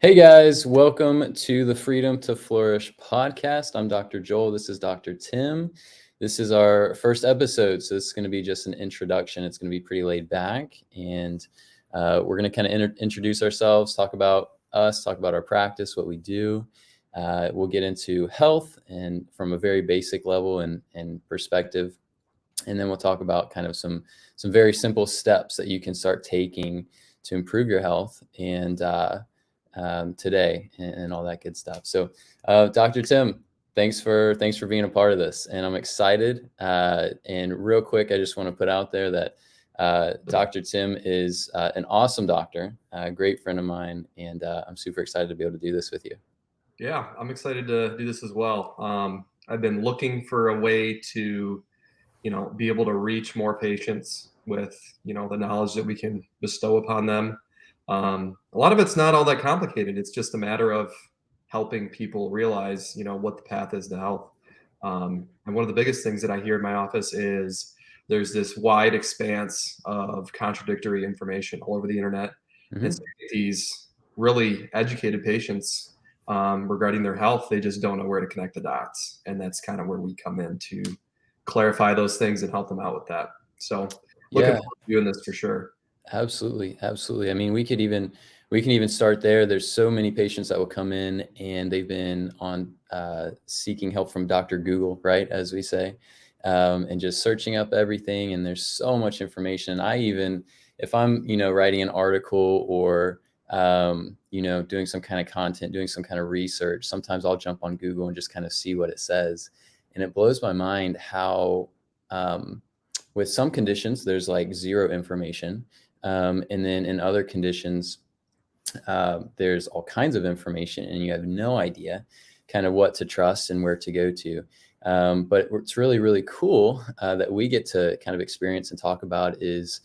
Hey guys, welcome to the Freedom to Flourish podcast. I'm Dr. Joel. This is Dr. Tim. This is our first episode, so this is going to be just an introduction. It's going to be pretty laid back, and we're going to kind of introduce ourselves, talk about us, talk about our practice, what we do. We'll get into health and from a very basic level and perspective, and then we'll talk about kind of some very simple steps that you can start taking to improve your health and today and all that good stuff. So, Dr. Tim, thanks for being a part of this, and I'm excited. And real quick, I just want to put out there that Dr. Tim is an awesome doctor, a great friend of mine, and I'm super excited to be able to do this with you. Yeah, I'm excited to do this as well. I've been looking for a way to, be able to reach more patients with, the knowledge that we can bestow upon them. A lot of it's not all that complicated. It's just a matter of helping people realize, what the path is to health. And one of the biggest things that I hear in my office is there's this wide expanse of contradictory information all over the internet. And so these really educated patients regarding their health, they just don't know where to connect the dots. And that's kind of where we come in to clarify those things and help them out with that. So looking Yeah, forward to doing this for sure. absolutely, absolutely. I mean, we can even start there. There's so many patients that will come in and they've been on seeking help from Dr. Google, right, as we say, and just searching up everything. And there's so much information. I even, if I'm, writing an article or doing some kind of content, doing some kind of research, sometimes I'll jump on Google and just kind of see what it says, and it blows my mind how with some conditions there's like zero information, and then in other conditions there's all kinds of information and you have no idea kind of what to trust and where to go to. But what's really, really cool that we get to kind of experience and talk about is,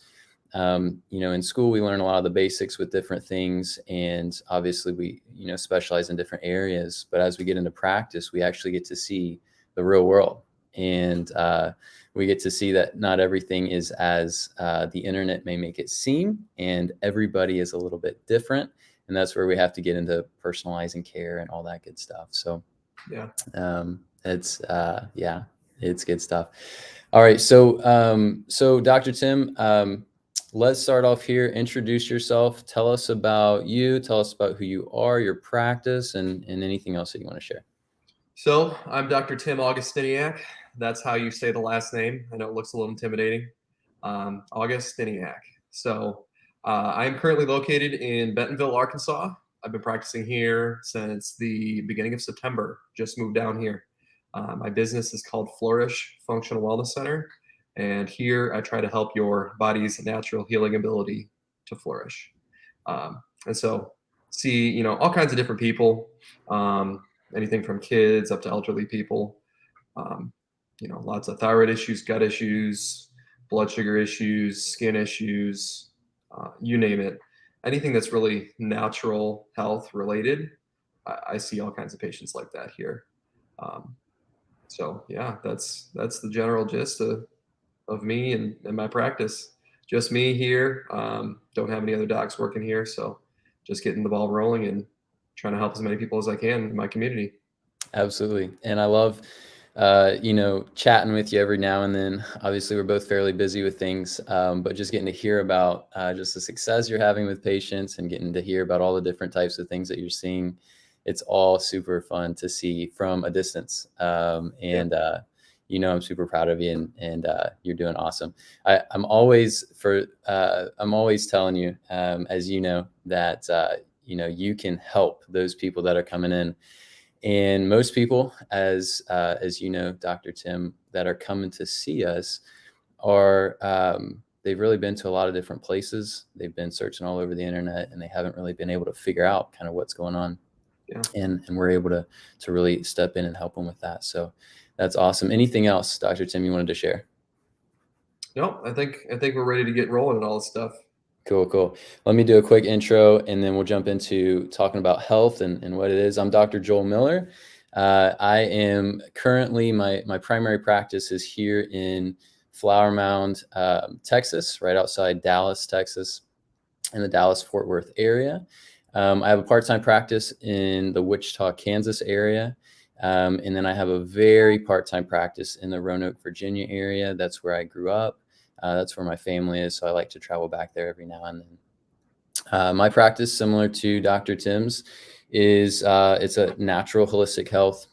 in school, we learn a lot of the basics with different things. And obviously we, specialize in different areas. But as we get into practice, we actually get to see the real world. And we get to see that not everything is as the internet may make it seem, and everybody is a little bit different. And that's where we have to get into personalizing care and all that good stuff. So Yeah. yeah, it's good stuff. All right. So Dr. Tim, let's start off here. Introduce yourself. Tell us about you. Tell us about who you are, your practice, and anything else that you want to share. So I'm Dr. Tim Augustyniak. That's how you say the last name. I know it looks a little intimidating. Augustyniak. So I'm currently located in Bentonville, Arkansas. I've been practicing here since the beginning of September. Just moved down here. My business is called Flourish Functional Wellness Center. And here I try to help your body's natural healing ability to flourish. And so see, all kinds of different people. Anything from kids up to elderly people. Um, lots of thyroid issues, gut issues, blood sugar issues, skin issues, you name it. Anything that's really natural health related, I see all kinds of patients like that here. Um, so yeah, that's the general gist of me and my practice. Just me here. Don't have any other docs working here, so just getting the ball rolling and trying to help as many people as I can in my community. Absolutely. And I love, chatting with you every now and then. Obviously, we're both fairly busy with things, but just getting to hear about just the success you're having with patients and getting to hear about all the different types of things that you're seeing. It's all super fun to see from a distance. Yeah. I'm super proud of you, and you're doing awesome. I'm always telling you, as you know, that you can help those people that are coming in. And most people, as you know, Dr. Tim, that are coming to see us are they've really been to a lot of different places. They've been searching all over the internet, and they haven't really been able to figure out kind of what's going on. Yeah. And we're able to really step in and help them with that. So that's awesome. Anything else, Dr. Tim, you wanted to share? No, I think we're ready to get rolling and all this stuff. Cool. Let me do a quick intro, and then we'll jump into talking about health and what it is. I'm Dr. Joel Miller. I am currently, my primary practice is here in Flower Mound, Texas, right outside Dallas, Texas, in the Dallas-Fort Worth area. I have a part-time practice in the Wichita, Kansas area. And then I have a very part-time practice in the Roanoke, Virginia area. That's where I grew up. That's where my family is. So I like to travel back there every now and then. My practice, similar to Dr. Tim's, is it's a natural holistic health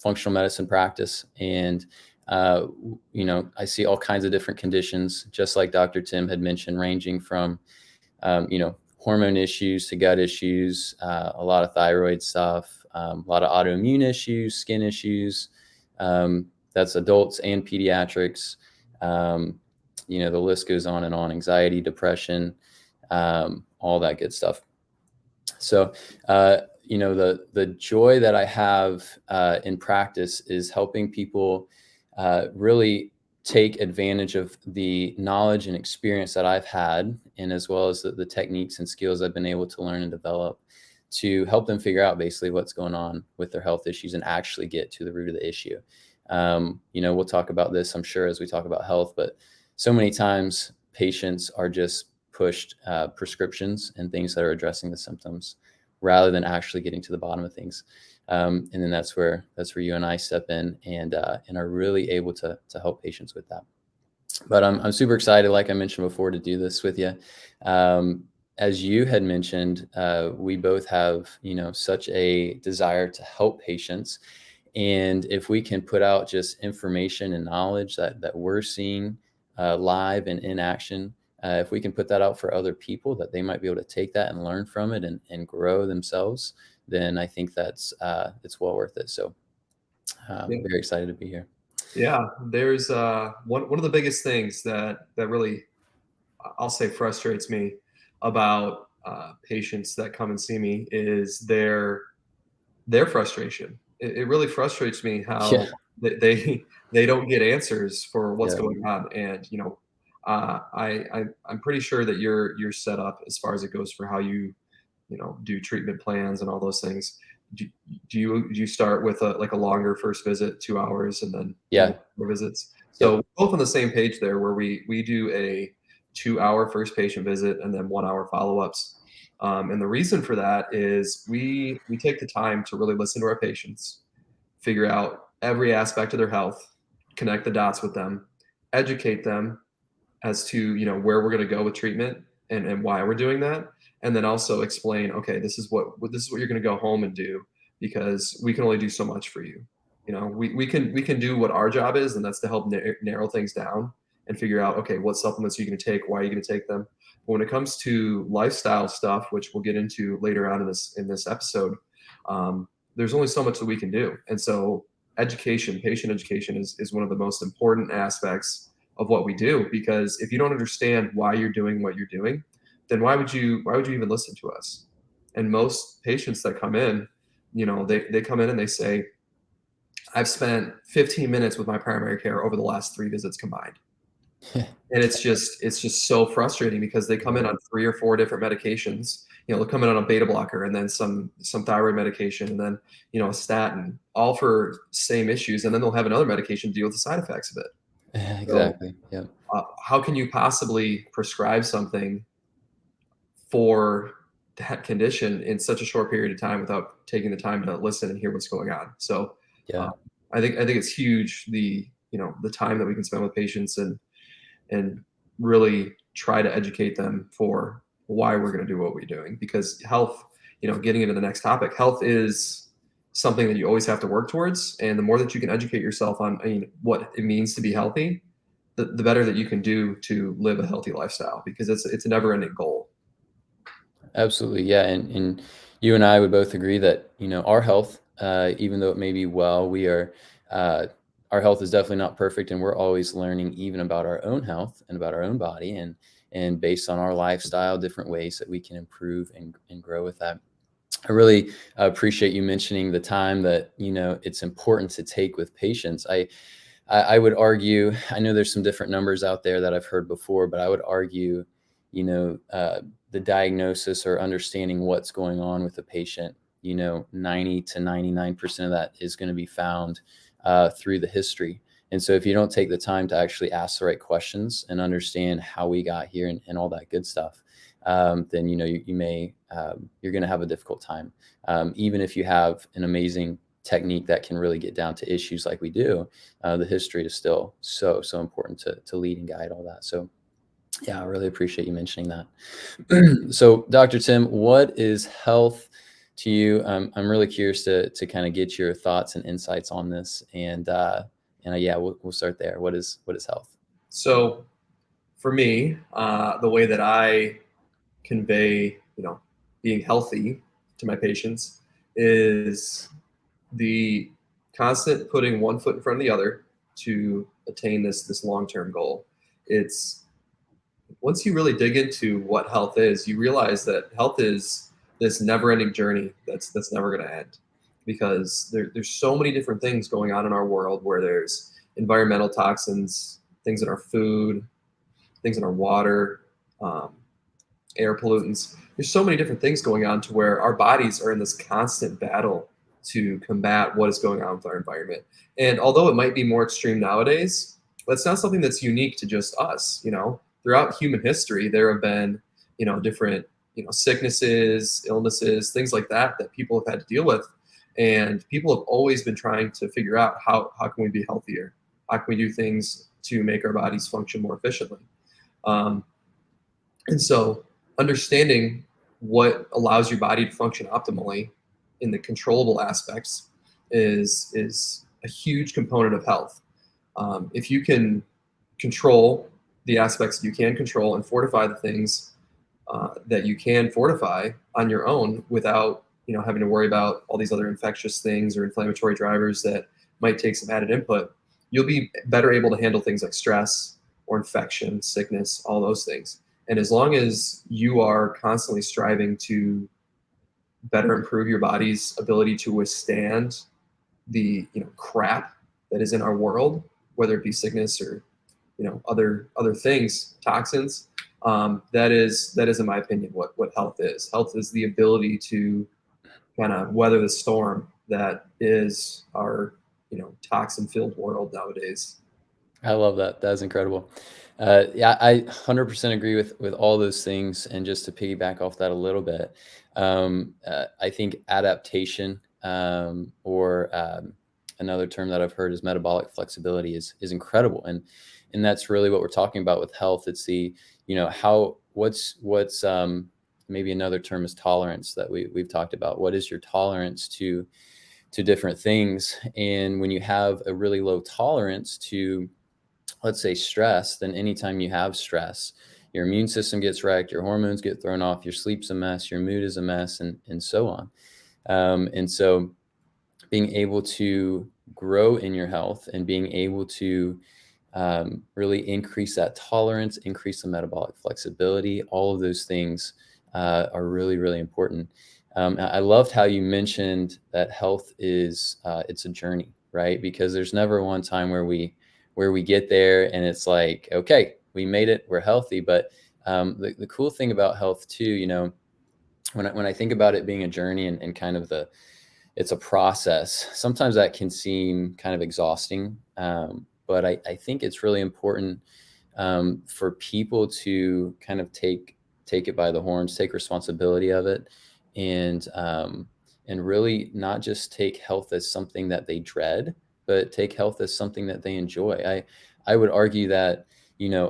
functional medicine practice. And, I see all kinds of different conditions, just like Dr. Tim had mentioned, ranging from, hormone issues to gut issues, a lot of thyroid stuff, a lot of autoimmune issues, skin issues. That's adults and pediatrics. The list goes on and on: anxiety, depression, all that good stuff. So, the joy that I have in practice is helping people really take advantage of the knowledge and experience that I've had, and as well as the techniques and skills I've been able to learn and develop to help them figure out basically what's going on with their health issues and actually get to the root of the issue. We'll talk about this, I'm sure, as we talk about health, but so many times patients are just pushed prescriptions and things that are addressing the symptoms rather than actually getting to the bottom of things. And then that's where you and I step in and are really able to help patients with that. But I'm super excited, like I mentioned before, to do this with you. As you had mentioned, we both have, such a desire to help patients. And if we can put out just information and knowledge that we're seeing live and in action, if we can put that out for other people, that they might be able to take that and learn from it and grow themselves, then I think it's well worth it. So I'm very excited to be here. Yeah, there's one of the biggest things that really, I'll say, frustrates me about patients that come and see me is their frustration. It really frustrates me how they don't get answers for what's going on. And I'm pretty sure that you're set up as far as it goes for how you do treatment plans and all those things. Do you start with a longer first visit, 2 hours, and then more visits? So we're both on the same page there, where we do a 2-hour first patient visit and then 1-hour follow-ups. And the reason for that is we take the time to really listen to our patients, figure out every aspect of their health, connect the dots with them, educate them as to where we're going to go with treatment and why we're doing that, and then also explain, okay, this is what you're going to go home and do, because we can only do so much for you. We can do what our job is, and that's to help narrow things down and figure out, okay, what supplements are you going to take, why are you going to take them. But when it comes to lifestyle stuff, which we'll get into later on in this episode, there's only so much that we can do. And so patient education is one of the most important aspects of what we do, because if you don't understand why you're doing what you're doing, then why would you even listen to us? And most patients that come in, they come in and they say, I've spent 15 minutes with my primary care over the last 3 visits combined. And it's just so frustrating, because they come in on 3 or 4 different medications. They'll come in on a beta blocker and then some thyroid medication and then, a statin, all for same issues. And then they'll have another medication to deal with the side effects of it. Exactly. So, how can you possibly prescribe something for that condition in such a short period of time without taking the time to listen and hear what's going on? So I think it's huge, the time that we can spend with patients and really try to educate them for why we're going to do what we're doing. Because health, getting into the next topic, health is something that you always have to work towards. And the more that you can educate yourself on what it means to be healthy, the better that you can do to live a healthy lifestyle, because it's a never ending goal. Absolutely. Yeah. And you and I would both agree that, our health, even though it may be our health is definitely not perfect, and we're always learning even about our own health and about our own body, and based on our lifestyle, different ways that we can improve and grow with that. I really appreciate you mentioning the time that, it's important to take with patients. I would argue, I know there's some different numbers out there that I've heard before, but I would argue, the diagnosis or understanding what's going on with the patient, 90 to 99% of that is going to be found through the history. And so if you don't take the time to actually ask the right questions and understand how we got here and all that good stuff, then, you may, you're going to have a difficult time. Even if you have an amazing technique that can really get down to issues like we do, the history is still so, so important to lead and guide all that. So yeah, I really appreciate you mentioning that. So Dr. Tim, what is health to you? I'm really curious to kind of get your thoughts and insights on this. And yeah, we'll start there. What is health? So for me, the way that I convey, being healthy to my patients is the constant putting one foot in front of the other to attain this long-term goal. It's once you really dig into what health is, you realize that health is this never-ending journey that's never going to end, because there's so many different things going on in our world, where there's environmental toxins, things in our food, things in our water, um, air pollutants. There's so many different things going on, to where our bodies are in this constant battle to combat what is going on with our environment. And although it might be more extreme nowadays, that's not something that's unique to just us. Throughout human history, there have been, different, sicknesses, illnesses, things like that people have had to deal with. And people have always been trying to figure out how can we be healthier? How can we do things to make our bodies function more efficiently? And so understanding what allows your body to function optimally in the controllable aspects is a huge component of health. If you can control the aspects that you can control, and fortify the things that you can fortify on your own, without having to worry about all these other infectious things or inflammatory drivers that might take some added input, you'll be better able to handle things like stress or infection, sickness, all those things. And as long as you are constantly striving to better improve your body's ability to withstand the crap that is in our world, whether it be sickness or other things, toxins, that is in my opinion what health is. Health is the ability to kind of weather the storm that is our toxin filled world nowadays. I love that. That's incredible. Yeah, I 100% agree with all those things. And just to piggyback off that a little bit, I think adaptation, or another term that I've heard is metabolic flexibility, is incredible. And that's really what we're talking about with health. It's the, what's maybe another term is tolerance, that we've talked about. What is your tolerance to different things? And when you have a really low tolerance to, let's say, stress, then anytime you have stress, your immune system gets wrecked, your hormones get thrown off, your sleep's a mess, your mood is a mess, and so on. And so being able to grow in your health, and being able to really increase that tolerance, increase the metabolic flexibility, all of those things are really, really important. I loved how you mentioned that health is, it's a journey, right? Because there's never one time where we get there and it's like, okay, we made it, we're healthy. But the cool thing about health too, when I think about it being a journey, and kind of it's a process, sometimes that can seem kind of exhausting. But I think it's really important for people to kind of take it by the horns, take responsibility of it, and really not just take health as something that they dread, but take health as something that they enjoy. I would argue that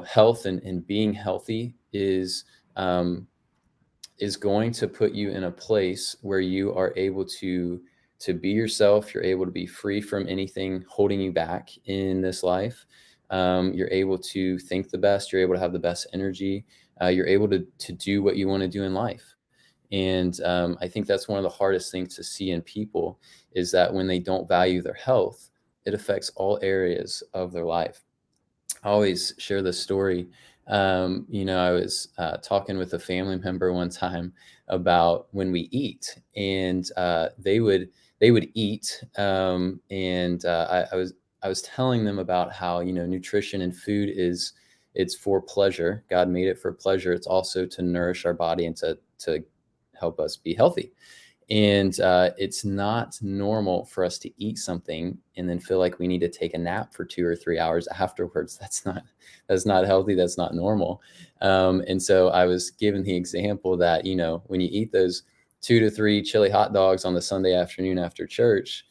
health and being healthy is going to put you in a place where you are able to be yourself. You're able to be free from anything holding you back in this life. You're able to think the best. You're able to have the best energy. You're able to do what you want to do in life. And I think that's one of the hardest things to see in people, is that when they don't value their health, it affects all areas of their life. I always share this story. I was talking with a family member one time about when we eat, and they would eat, and I was telling them about how nutrition and food it's for pleasure. God made it for pleasure. It's also to nourish our body and to help us be healthy. And it's not normal for us to eat something and then feel like we need to take a nap for 2 or 3 hours afterwards. That's not healthy. That's not normal. And so I was given the example that, when you eat those 2 to 3 chili hot dogs on the Sunday afternoon after church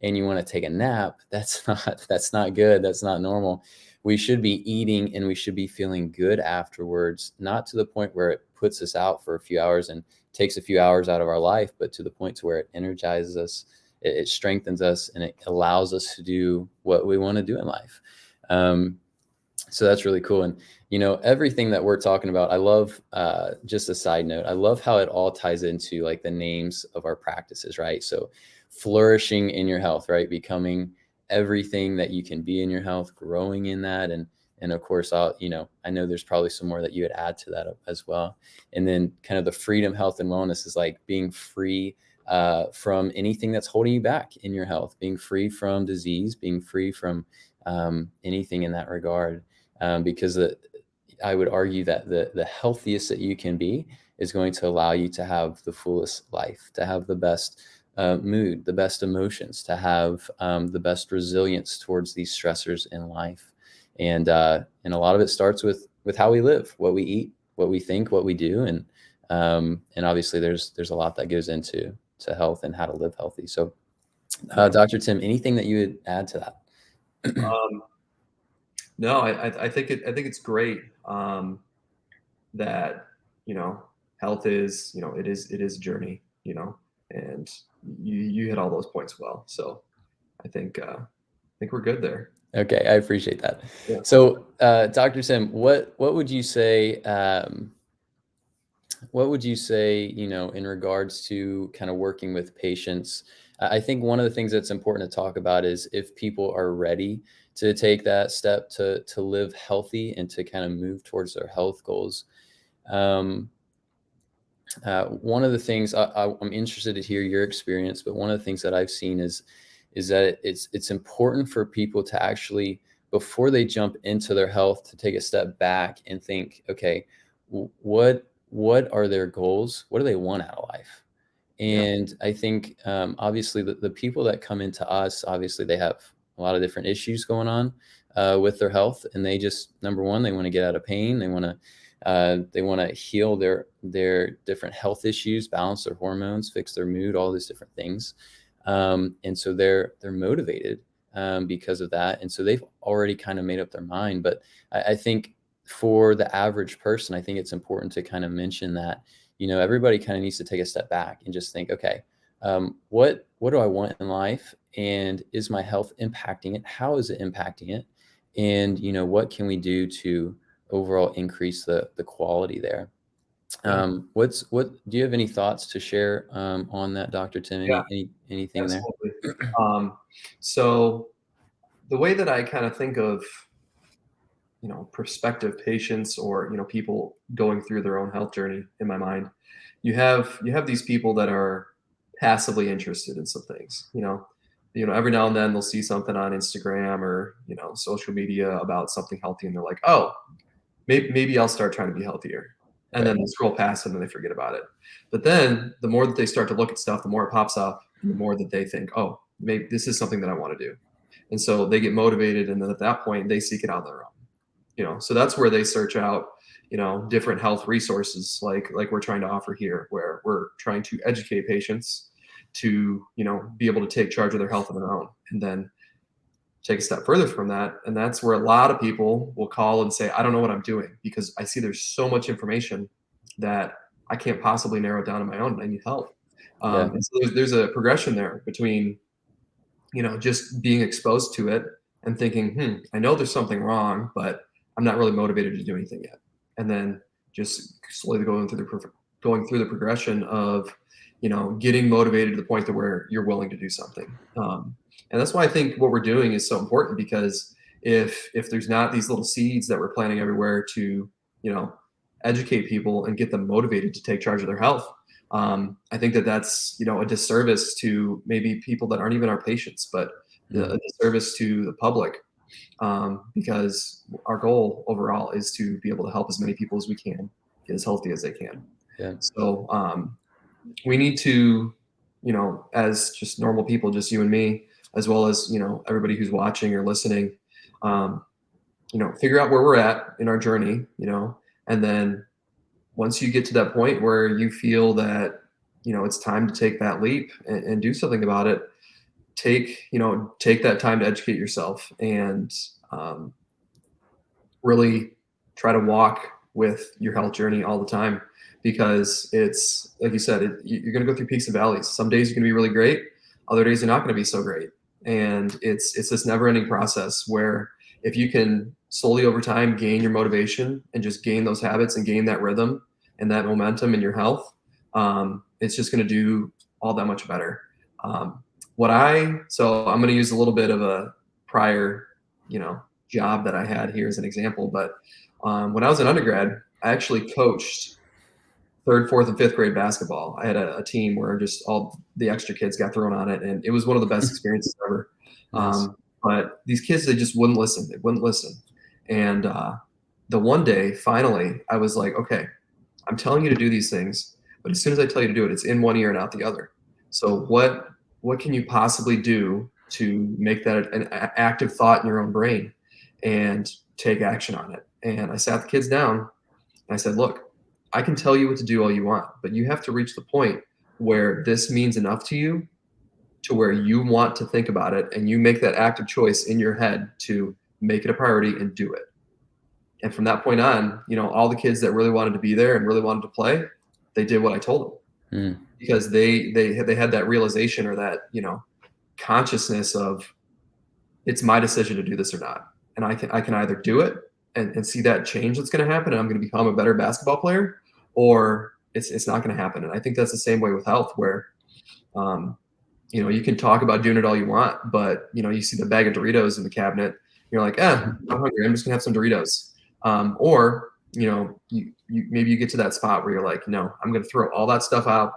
and you want to take a nap, that's not good. That's not normal. We should be eating and we should be feeling good afterwards, not to the point where it puts us out for a few hours and takes a few hours out of our life, but to the point to where it energizes us, it strengthens us, and it allows us to do what we want to do in life. So that's really cool. And, everything that we're talking about, I love, just a side note, I love how it all ties into like the names of our practices, right? So flourishing in your health, right? Becoming everything that you can be in your health, growing in that. And of course, I know there's probably some more that you would add to that as well. And then kind of the freedom, health, and wellness is like being free from anything that's holding you back in your health, being free from disease, being free from anything in that regard. Because I would argue that the healthiest that you can be is going to allow you to have the fullest life, to have the best mood, the best emotions, to have the best resilience towards these stressors in life. And a lot of it starts with how we live, what we eat, what we think, what we do. And obviously there's a lot that goes into health and how to live healthy. So Dr. Tim, anything that you would add to that? No, I think it's great that health is it is a journey, and you hit all those points well. So I think we're good there. Okay, I appreciate that. Yeah. So Dr. Tim, what would you say? What would you say, in regards to kind of working with patients? I think one of the things that's important to talk about is if people are ready to take that step to live healthy and to kind of move towards their health goals. One of the things I'm interested to hear your experience, but one of the things that I've seen is that it's important for people to actually, before they jump into their health, to take a step back and think, okay, what are their goals? What do they want out of life? Yeah. And I think obviously the people that come into us, obviously they have a lot of different issues going on with their health, and they just, number one, they want to get out of pain. They want to heal their different health issues, balance their hormones, fix their mood, all these different things. And so they're motivated because of that. And so they've already kind of made up their mind. But I think for the average person, I think it's important to kind of mention that, everybody kind of needs to take a step back and just think, okay, what do I want in life? And is my health impacting it? How is it impacting it? And, what can we do to overall increase the quality there? Yeah. What do you have any thoughts to share on that, Dr. Tim? Yeah. Anything there? Absolutely. So the way that I kind of think of prospective patients or people going through their own health journey in my mind, you have these people that are passively interested in some things. Every now and then they'll see something on Instagram or social media about something healthy, and they're like, oh, maybe I'll start trying to be healthier. And Right. then they scroll past it and they forget about it. But then the more that they start to look at stuff, the more it pops up, and the more that they think, oh, maybe this is something that I want to do. And so they get motivated, and then at that point they seek it on their own. So that's where they search out different health resources like we're trying to offer here, where we're trying to educate patients to be able to take charge of their health on their own, and then take a step further from that. And that's where a lot of people will call and say, I don't know what I'm doing, because I see there's so much information that I can't possibly narrow it down on my own, and I need help. Yeah. And so there's a progression there between just being exposed to it and thinking, I know there's something wrong, but I'm not really motivated to do anything yet. And then just slowly going through the progression of, getting motivated to the point to where you're willing to do something. And that's why I think what we're doing is so important, because if there's not these little seeds that we're planting everywhere to, educate people and get them motivated to take charge of their health, I think that's a disservice to maybe people that aren't even our patients, but a disservice to the public, because our goal overall is to be able to help as many people as we can get as healthy as they can. Yeah. So we need to as just normal people, just you and me, as well as, everybody who's watching or listening, figure out where we're at in our journey, and then once you get to that point where you feel that, it's time to take that leap and do something about it, take that time to educate yourself and really try to walk with your health journey all the time, because it's like you said, you're going to go through peaks and valleys. Some days you're going to be really great, other days you're not going to be so great, and it's this never-ending process where if you can slowly over time gain your motivation and just gain those habits and gain that rhythm and that momentum in your health, it's just going to do all that much better. So I'm going to use a little bit of a prior, job that I had here as an example. But when I was an undergrad, I actually coached third, fourth, and fifth grade basketball. I had a team where just all the extra kids got thrown on it, and it was one of the best experiences ever. Nice. But these kids, they just wouldn't listen. They wouldn't listen. And the one day, finally, I was like, okay, I'm telling you to do these things, but as soon as I tell you to do it, it's in one ear and out the other. So what can you possibly do to make that an active thought in your own brain and take action on it? And I sat the kids down and I said, look, I can tell you what to do all you want, but you have to reach the point where this means enough to you to where you want to think about it and you make that active choice in your head to make it a priority and do it. And from that point on, all the kids that really wanted to be there and really wanted to play, they did what I told them. Because they had that realization or that, consciousness of it's my decision to do this or not. And I can either do it and see that change that's going to happen and I'm going to become a better basketball player, or it's not going to happen. And I think that's the same way with health, where, you can talk about doing it all you want, but, you see the bag of Doritos in the cabinet, you're like, I'm hungry, I'm just gonna have some Doritos. Or, you maybe you get to that spot where you're like, no, I'm going to throw all that stuff out.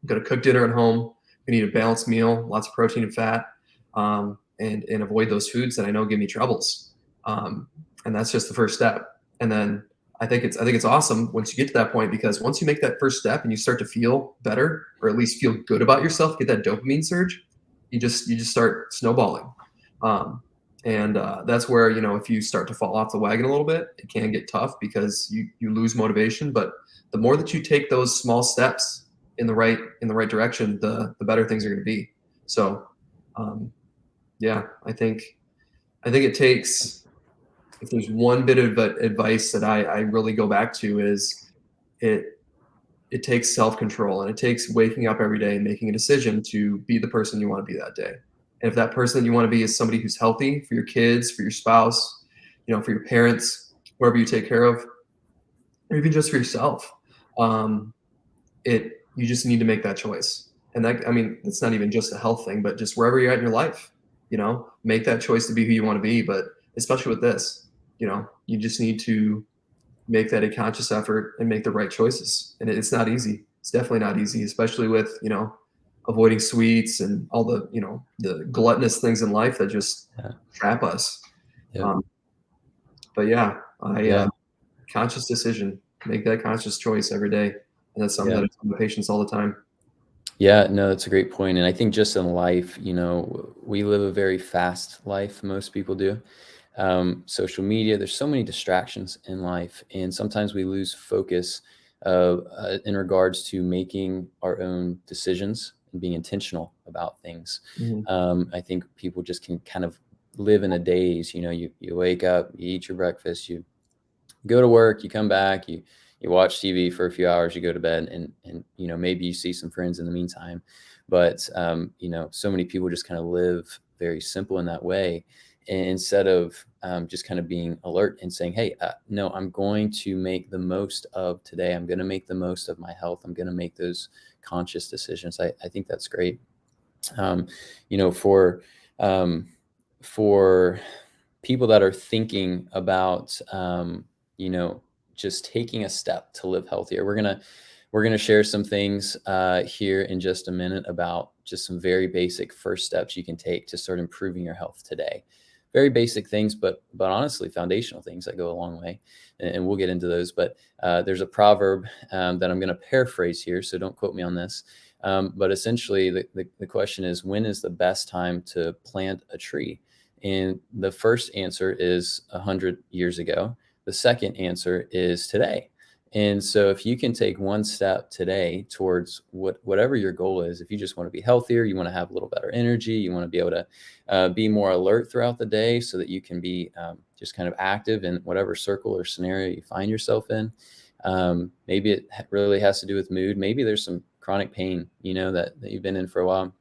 I'm going to cook dinner at home. I'm going to eat a balanced meal, lots of protein and fat, and avoid those foods that I know give me troubles. And that's just the first step. And then I think it's awesome once you get to that point, because once you make that first step and you start to feel better, or at least feel good about yourself, get that dopamine surge, you just start snowballing. And that's where, if you start to fall off the wagon a little bit, it can get tough because you lose motivation. But the more that you take those small steps in the right direction, the better things are going to be. So, I think it takes, if there's one bit of advice that I really go back to, is it takes self-control, and it takes waking up every day and making a decision to be the person you want to be that day. And if that person you want to be is somebody who's healthy for your kids, for your spouse, for your parents, whoever you take care of, or even just for yourself, you just need to make that choice. And it's not even just a health thing, but just wherever you're at in your life, make that choice to be who you want to be. But especially with this, you just need to make that a conscious effort and make the right choices. And it's not easy. It's definitely not easy, especially with, avoiding sweets and all the, the gluttonous things in life that just trap us. Yep. But conscious decision, make that conscious choice every day. And that's something that I tell my patients all the time. Yeah, no, that's a great point. And I think just in life, we live a very fast life. Most people do. Social media, there's so many distractions in life. And sometimes we lose focus in regards to making our own decisions and being intentional about things. I think people just can kind of live in a daze. You wake up, you eat your breakfast, you go to work, you come back, you watch TV for a few hours, you go to bed, and maybe you see some friends in the meantime. But so many people just kind of live very simple in that way, instead of just kind of being alert and saying, hey, no, I'm going to make the most of today. I'm going to make the most of my health. I'm going to make those conscious decisions. I think that's great. For people that are thinking about, just taking a step to live healthier, we're going to share some things here in just a minute about just some very basic first steps you can take to start improving your health today. very basic things, but honestly, foundational things that go a long way. And we'll get into those. But there's a proverb that I'm going to paraphrase here, so don't quote me on this. But essentially, the question is, when is the best time to plant a tree? And the first answer is 100 years ago. The second answer is today. And so if you can take one step today towards whatever your goal is, if you just want to be healthier, you want to have a little better energy, you want to be able to be more alert throughout the day so that you can be just kind of active in whatever circle or scenario you find yourself in. Maybe it really has to do with mood. Maybe there's some chronic pain, that you've been in for a while.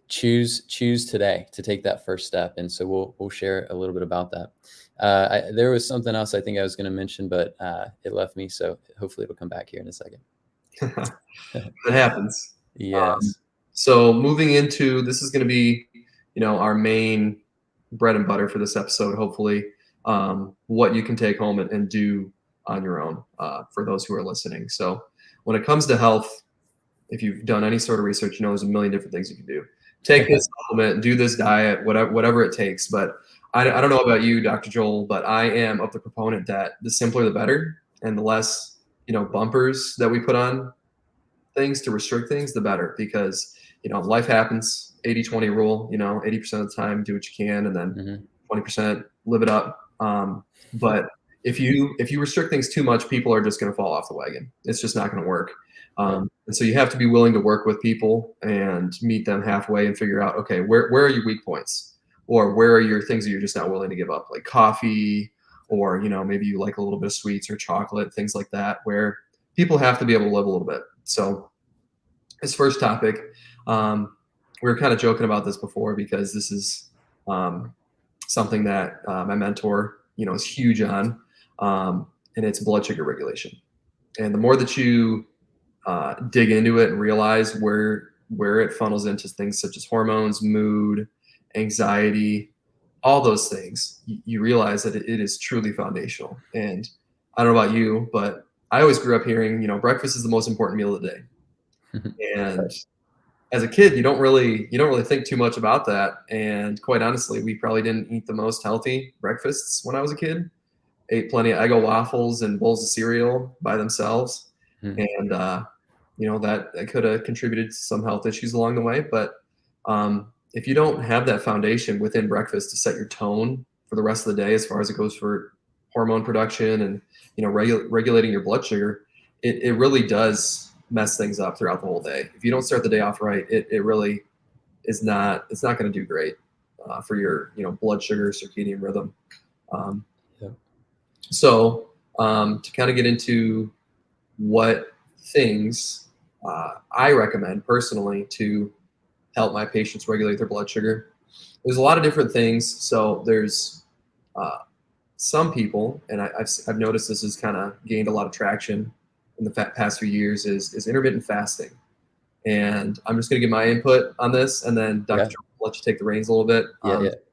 Choose today to take that first step. And so we'll share a little bit about that. There was something else I think I was going to mention, but it left me. So hopefully it'll come back here in a second. It happens. Yes. So moving into, this is going to be, our main bread and butter for this episode, hopefully, what you can take home and do on your own for those who are listening. So when it comes to health, if you've done any sort of research, there's a million different things you can do. Take this supplement, do this diet, whatever it takes. But I don't know about you, Dr. Joel, but I am of the proponent that the simpler the better, and the less, bumpers that we put on things to restrict things, the better, because, life happens. 80-20 rule, 80% of the time, do what you can, and then 20% live it up. But if you restrict things too much, people are just going to fall off the wagon. It's just not going to work. And so you have to be willing to work with people and meet them halfway and figure out, okay, where are your weak points, or where are your things that you're just not willing to give up, like coffee, or, maybe you like a little bit of sweets or chocolate, things like that, where people have to be able to live a little bit. So this first topic, we were kind of joking about this before, because this is something that my mentor, is huge on, and it's blood sugar regulation. And the more that you dig into it and realize where it funnels into things such as hormones, mood, anxiety, all those things, you realize that it is truly foundational. And I don't know about you, but I always grew up hearing, breakfast is the most important meal of the day. And as a kid, you don't really think too much about that. And quite honestly, we probably didn't eat the most healthy breakfasts when I was a kid. Ate plenty of Eggo waffles and bowls of cereal by themselves. And, that could have contributed to some health issues along the way. But if you don't have that foundation within breakfast to set your tone for the rest of the day, as far as it goes for hormone production and, regulating your blood sugar, it really does mess things up throughout the whole day. If you don't start the day off right, it really is not, it's not going to do great for your, blood sugar, circadian rhythm. So to kind of get into what things I recommend personally to help my patients regulate their blood sugar, there's a lot of different things. So there's some people, and I've noticed this has kind of gained a lot of traction in the past few years, is intermittent fasting. And I'm just going to give my input on this, and then Dr. Joel will let you take the reins a little bit,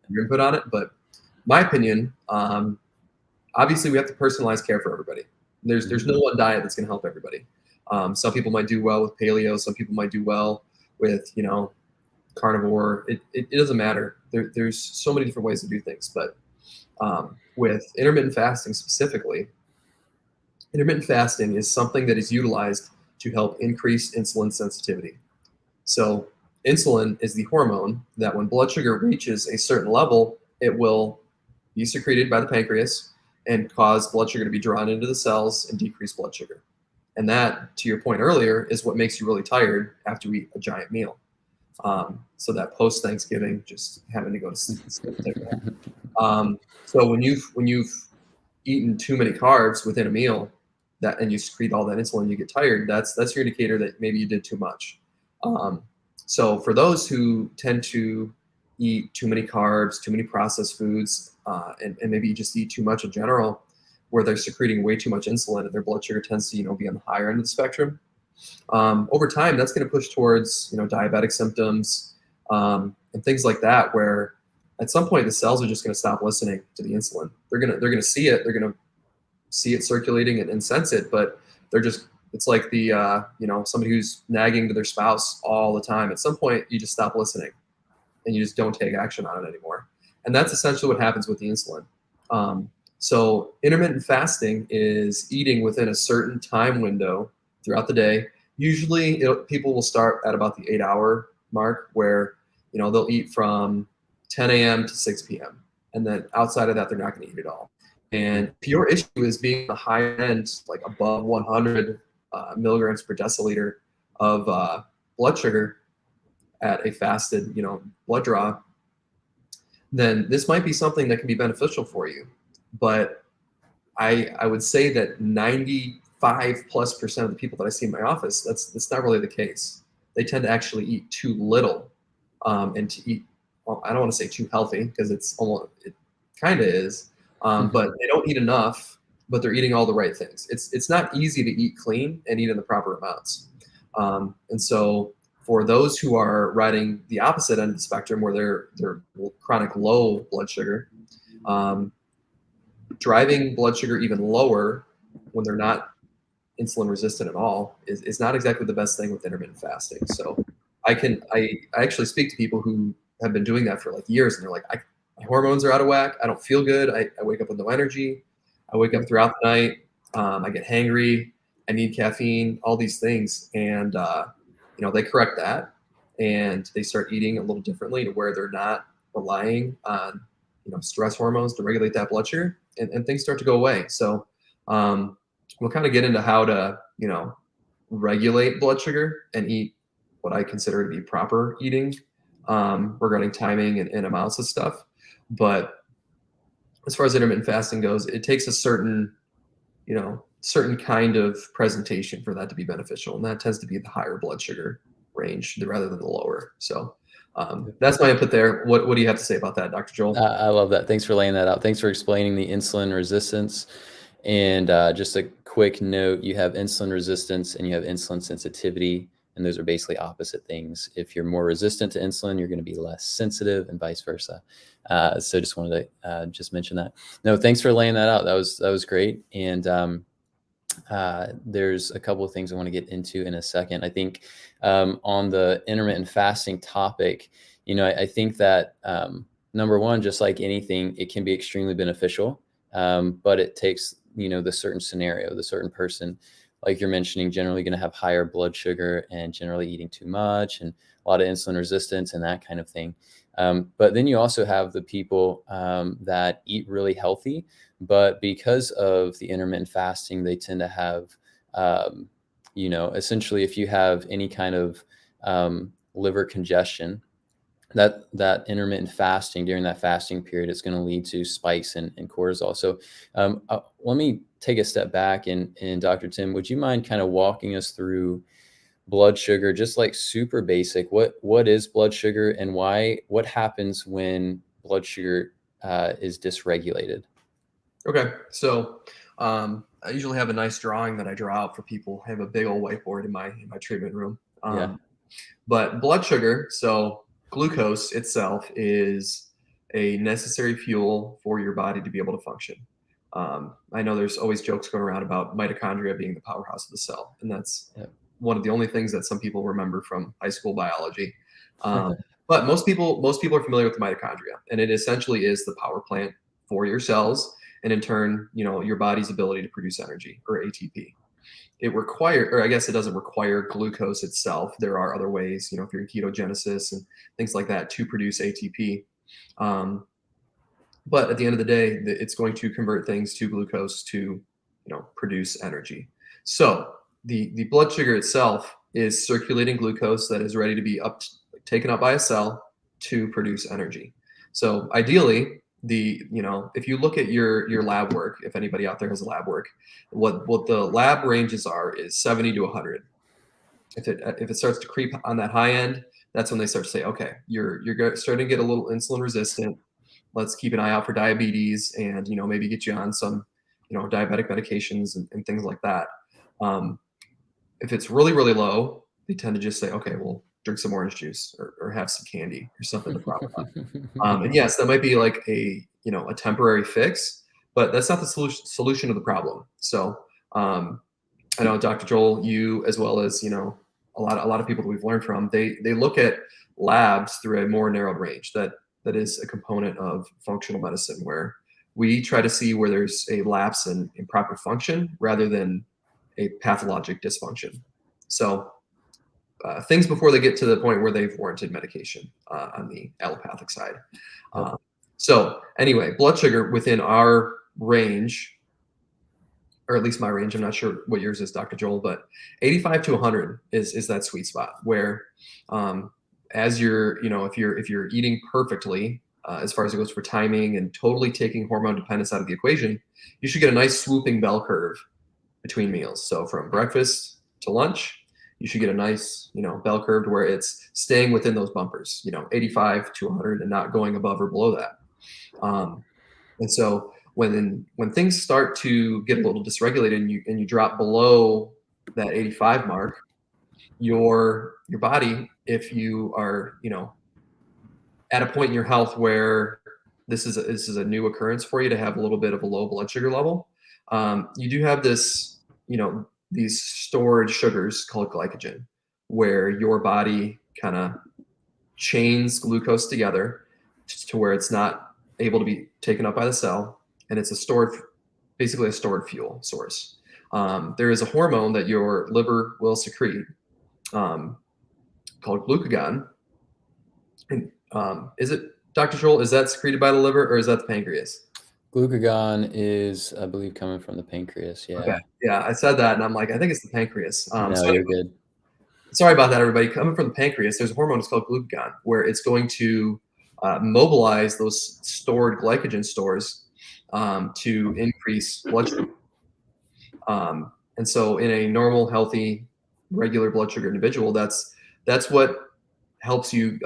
your input on it. But my opinion, obviously we have to personalize care for everybody. There's no one diet that's going to help everybody. Some people might do well with paleo. Some people might do well with, carnivore. It doesn't matter. There's so many different ways to do things. But with intermittent fasting specifically, intermittent fasting is something that is utilized to help increase insulin sensitivity. So insulin is the hormone that when blood sugar reaches a certain level, it will be secreted by the pancreas and cause blood sugar to be drawn into the cells and decrease blood sugar. And that, to your point earlier, is what makes you really tired after you eat a giant meal. So that post-Thanksgiving, just having to go to sleep. So when you've eaten too many carbs within a meal, and you secrete all that insulin, you get tired, that's your indicator that maybe you did too much. So for those who tend to eat too many carbs, too many processed foods, and maybe you just eat too much in general, where they're secreting way too much insulin and their blood sugar tends to be on the higher end of the spectrum, over time that's going to push towards diabetic symptoms and things like that, where at some point the cells are just going to stop listening to the insulin. They're going to see it, circulating and sense it, but it's like the somebody who's nagging to their spouse all the time. At some point you just stop listening and you just don't take action on it anymore. And that's essentially what happens with the insulin. So intermittent fasting is eating within a certain time window throughout the day. Usually people will start at about the 8-hour mark where, they'll eat from 10 a.m. to 6 p.m. And then outside of that, they're not going to eat at all. And if your issue is being the high end, like above 100 milligrams per deciliter of blood sugar at a fasted, blood draw, then this might be something that can be beneficial for you. But I would say that 95+% of the people that I see in my office, that's not really the case. They tend to actually eat too little, and to eat, well, I don't want to say too healthy, because it kind of is, but they don't eat enough, but they're eating all the right things. It's not easy to eat clean and eat in the proper amounts. And so for those who are riding the opposite end of the spectrum, where they're chronic low blood sugar, driving blood sugar even lower when they're not insulin resistant at all is not exactly the best thing with intermittent fasting. So I actually speak to people who have been doing that for like years, and they're like, my hormones are out of whack. I don't feel good. I wake up with no energy. I wake up throughout the night. I get hangry. I need caffeine, all these things. And, they correct that, and they start eating a little differently to where they're not relying on, stress hormones to regulate that blood sugar, and things start to go away. So we'll kind of get into how to, regulate blood sugar and eat what I consider to be proper eating, regarding timing and amounts of stuff. But as far as intermittent fasting goes, it takes a certain kind of presentation for that to be beneficial. And that tends to be the higher blood sugar range rather than the lower. So that's my input there. What do you have to say about that, Dr. Joel? I love that. Thanks for laying that out. Thanks for explaining the insulin resistance. And just a quick note, you have insulin resistance and you have insulin sensitivity, and those are basically opposite things. If you're more resistant to insulin, you're going to be less sensitive, and vice versa. So just wanted to just mention that. No, thanks for laying that out. That was great. And there's a couple of things I want to get into in a second. I think on the intermittent fasting topic, I think that number one, just like anything, it can be extremely beneficial, but it takes, the certain scenario, the certain person, like you're mentioning, generally going to have higher blood sugar and generally eating too much and a lot of insulin resistance and that kind of thing. But then you also have the people that eat really healthy, but because of the intermittent fasting, they tend to have, essentially if you have any kind of liver congestion, that intermittent fasting during that fasting period is going to lead to spikes in cortisol. So let me take a step back, and Dr. Tim, would you mind kind of walking us through blood sugar, just like super basic? What is blood sugar, and what happens when blood sugar is dysregulated? Okay. So I usually have a nice drawing that I draw out for people. I have a big old whiteboard in my treatment room. Yeah. But blood sugar, so glucose itself is a necessary fuel for your body to be able to function. I know there's always jokes going around about mitochondria being the powerhouse of the cell, and that's one of the only things that some people remember from high school biology. But most people are familiar with the mitochondria, and it essentially is the power plant for your cells, and in turn, your body's ability to produce energy, or ATP. It doesn't require glucose itself. There are other ways, if you're in ketogenesis and things like that, to produce ATP. But at the end of the day, it's going to convert things to glucose to, produce energy. So the blood sugar itself is circulating glucose that is ready to be taken up by a cell to produce energy. So ideally, if you look at your lab work, if anybody out there has lab work, what the lab ranges are is 70 to 100. If it starts to creep on that high end, that's when they start to say, okay, you're starting to get a little insulin resistant. Let's keep an eye out for diabetes, and maybe get you on some diabetic medications and things like that. If it's really, really low, they tend to just say, okay, well, drink some orange juice or have some candy or something to prop it up. And yes, that might be like a temporary fix, but that's not the solution to the problem. So I know, Dr. Joel, you, as well as a lot of people that we've learned from, they look at labs through a more narrowed range, that that is a component of functional medicine, where we try to see where there's a lapse in proper function rather than a pathologic dysfunction. So things before they get to the point where they've warranted medication on the allopathic side. Yep. So anyway, blood sugar within our range, or at least my range, I'm not sure what yours is, Dr. Joel, but 85 to 100 is that sweet spot where as you're, if you're eating perfectly, as far as it goes for timing and totally taking hormone dependence out of the equation, you should get a nice swooping bell curve between meals. So from breakfast to lunch, you should get a nice, bell curve where it's staying within those bumpers, 85 to 100 and not going above or below that. And so when things start to get a little dysregulated and you drop below that 85 mark, your body, if you are, at a point in your health where this is a new occurrence for you to have a little bit of a low blood sugar level, you do have this, these stored sugars called glycogen, where your body kind of chains glucose together to where it's not able to be taken up by the cell, and it's basically a stored fuel source. There is a hormone that your liver will secrete called glucagon. And is it, Dr. Joel, is that secreted by the liver or is that the pancreas? Glucagon is, I believe, coming from the pancreas. Yeah. Okay. Yeah, I said that and I'm like, I think it's the pancreas. No, so you're good. Sorry about that, everybody. Coming from the pancreas, there's a hormone that's called glucagon, where it's going to mobilize those stored glycogen stores to increase blood sugar. And so in a normal, healthy, regular blood sugar individual, that's what helps you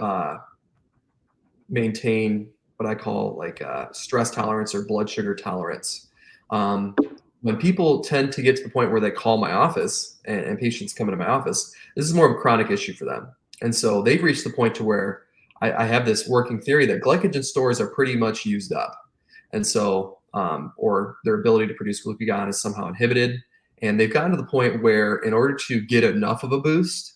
maintain what I call like stress tolerance or blood sugar tolerance. When people tend to get to the point where they call my office and patients come into my office, this is more of a chronic issue for them. And so they've reached the point to where I have this working theory that glycogen stores are pretty much used up. And so, or their ability to produce glucagon is somehow inhibited. And they've gotten to the point where in order to get enough of a boost,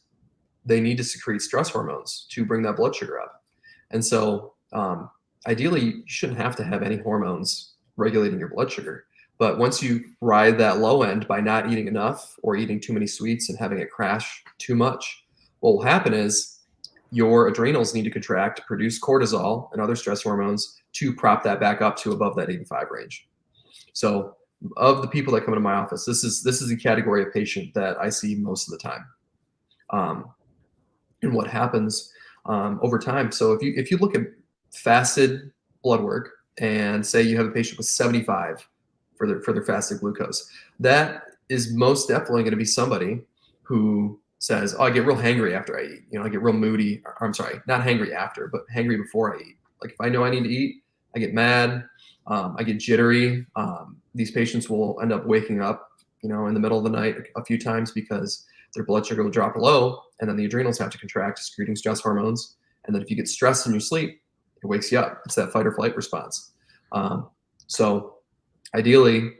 they need to secrete stress hormones to bring that blood sugar up. And so ideally, you shouldn't have to have any hormones regulating your blood sugar. But once you ride that low end by not eating enough or eating too many sweets and having it crash too much, what will happen is your adrenals need to contract to produce cortisol and other stress hormones to prop that back up to above that 85 range. So of the people that come into my office, this is the category of patient that I see most of the time. And what happens over time. So if you look at fasted blood work and say you have a patient with 75 for their fasted glucose, that is most definitely going to be somebody who says, oh, I get real hangry after I eat. I get real moody. Or, I'm sorry, not hangry after, but hangry before I eat. Like if I know I need to eat, I get mad. I get jittery. These patients will end up waking up, in the middle of the night a few times because their blood sugar will drop low, and then the adrenals have to contract, secreting stress hormones. And then if you get stressed in your sleep, it wakes you up. It's that fight or flight response. So ideally,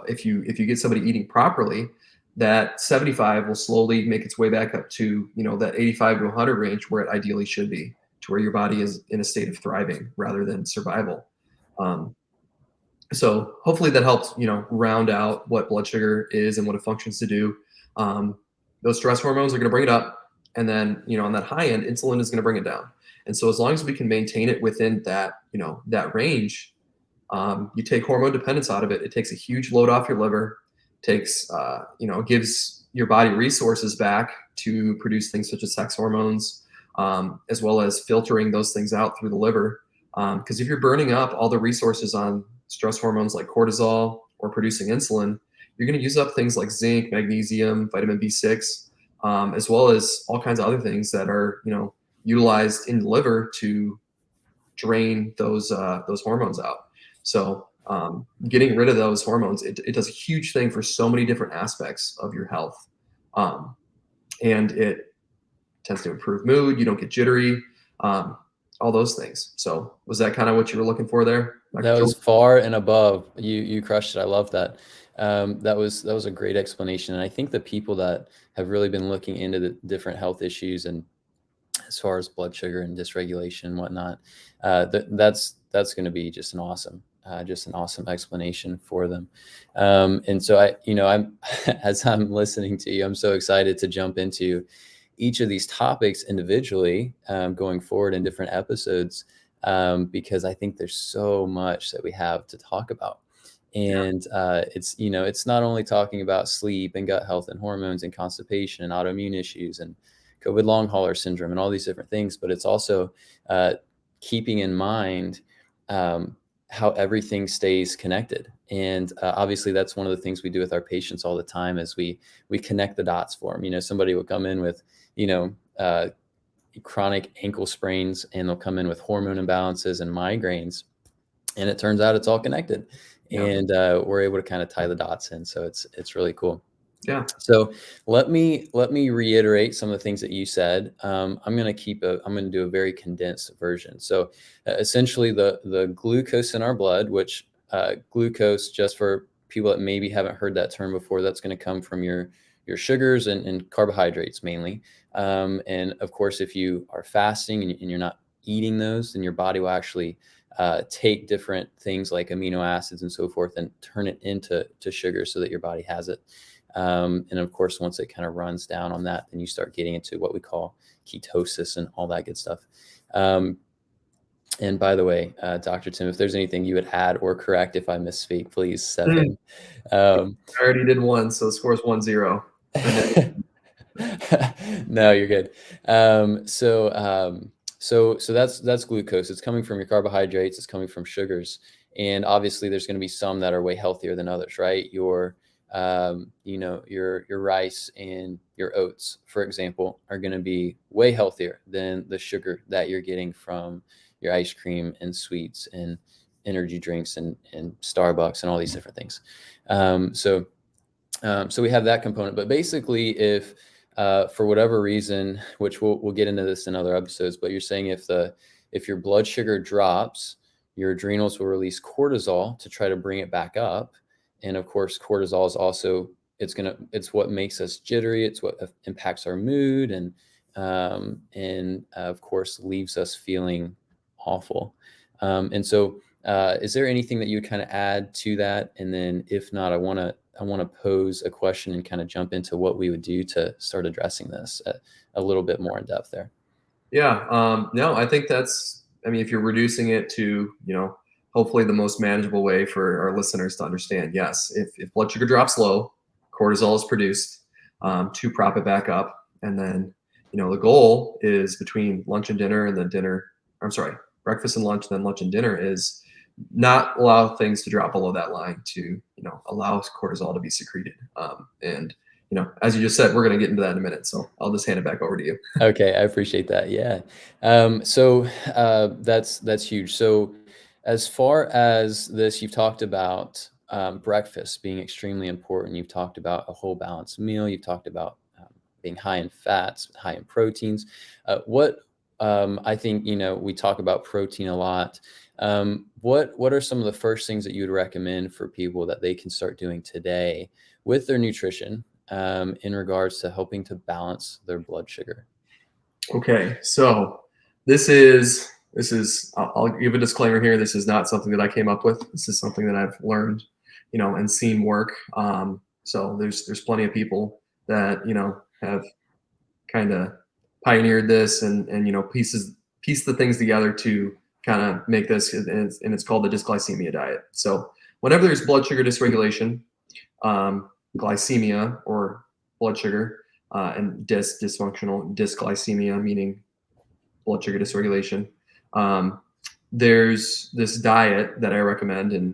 if you get somebody eating properly, that 75 will slowly make its way back up to that 85 to 100 range where it ideally should be, to where your body is in a state of thriving rather than survival. So hopefully that helps round out what blood sugar is and what it functions to do. Those stress hormones are going to bring it up, and then on that high end, insulin is going to bring it down. And so as long as we can maintain it within that that range, you take hormone dependence out of it. It takes a huge load off your liver. Takes gives your body resources back to produce things such as sex hormones, as well as filtering those things out through the liver. Because if you're burning up all the resources on stress hormones like cortisol or producing insulin, you're going to use up things like zinc, magnesium, vitamin B6, as well as all kinds of other things that are utilized in the liver to drain those hormones out. So getting rid of those hormones, it does a huge thing for so many different aspects of your health. And it tends to improve mood. You don't get jittery, all those things. So was that kind of what you were looking for there? That was far and above. You crushed it. I love that. That was a great explanation. And I think the people that have really been looking into the different health issues and as far as blood sugar and dysregulation and whatnot. That's going to be just an awesome explanation for them. And so I'm as I'm listening to you, I'm so excited to jump into each of these topics individually, going forward in different episodes, because I think there's so much that we have to talk about. And it's not only talking about sleep and gut health and hormones and constipation and autoimmune issues and COVID long hauler syndrome and all these different things, but it's also keeping in mind how everything stays connected. And obviously, that's one of the things we do with our patients all the time, is we connect the dots for them. Somebody will come in with chronic ankle sprains, and they'll come in with hormone imbalances and migraines, and it turns out it's all connected. Yeah. And we're able to kind of tie the dots in. So it's really cool. Yeah. So let me reiterate some of the things that you said. I'm going to do a very condensed version. So essentially the glucose in our blood, which glucose, just for people that maybe haven't heard that term before, that's going to come from your sugars and carbohydrates mainly. And of course, if you are fasting and you're not eating those, then your body will actually take different things like amino acids and so forth and turn it into sugar so that your body has it. And of course, once it kind of runs down on that, then you start getting into what we call ketosis and all that good stuff. And by the way, Dr. Tim, if there's anything you would add or correct if I misspeak, please step in. I already did one, so the score is 1-0. No, you're good. So that's glucose. It's coming from your carbohydrates. It's coming from sugars. And obviously there's going to be some that are way healthier than others, right? Your rice and your oats, for example, are going to be way healthier than the sugar that you're getting from your ice cream and sweets and energy drinks and Starbucks and all these different things. So we have that component, but basically if, for whatever reason, which we'll get into this in other episodes, but you're saying if your blood sugar drops, your adrenals will release cortisol to try to bring it back up. And of course, cortisol is also, it's what makes us jittery. It's what impacts our mood and of course leaves us feeling awful. And so is there anything that you would kind of add to that? And then if not, I want to pose a question and kind of jump into what we would do to start addressing this a little bit more in depth there. Yeah. No, I think if you're reducing it to, hopefully the most manageable way for our listeners to understand, yes, if blood sugar drops low, cortisol is produced to prop it back up. And then, the goal is between lunch and dinner and then breakfast and lunch, then lunch and dinner is not allow things to drop below that line to, allow cortisol to be secreted. And, as you just said, we're going to get into that in a minute. So I'll just hand it back over to you. Okay. I appreciate that. Yeah. So that's huge. So as far as this, you've talked about breakfast being extremely important. You've talked about a whole balanced meal. You've talked about being high in fats, high in proteins. I think, we talk about protein a lot. What are some of the first things that you would recommend for people that they can start doing today with their nutrition in regards to helping to balance their blood sugar? Okay. So this is, I'll give a disclaimer here. This is not something that I came up with. This is something that I've learned, and seen work. So there's plenty of people that, have kind of pioneered this and piece the things together to kind of make this, and it's called the dysglycemia diet. So whenever there's blood sugar dysregulation, glycemia or blood sugar, and dysfunctional dysglycemia, meaning blood sugar dysregulation, there's this diet that I recommend, and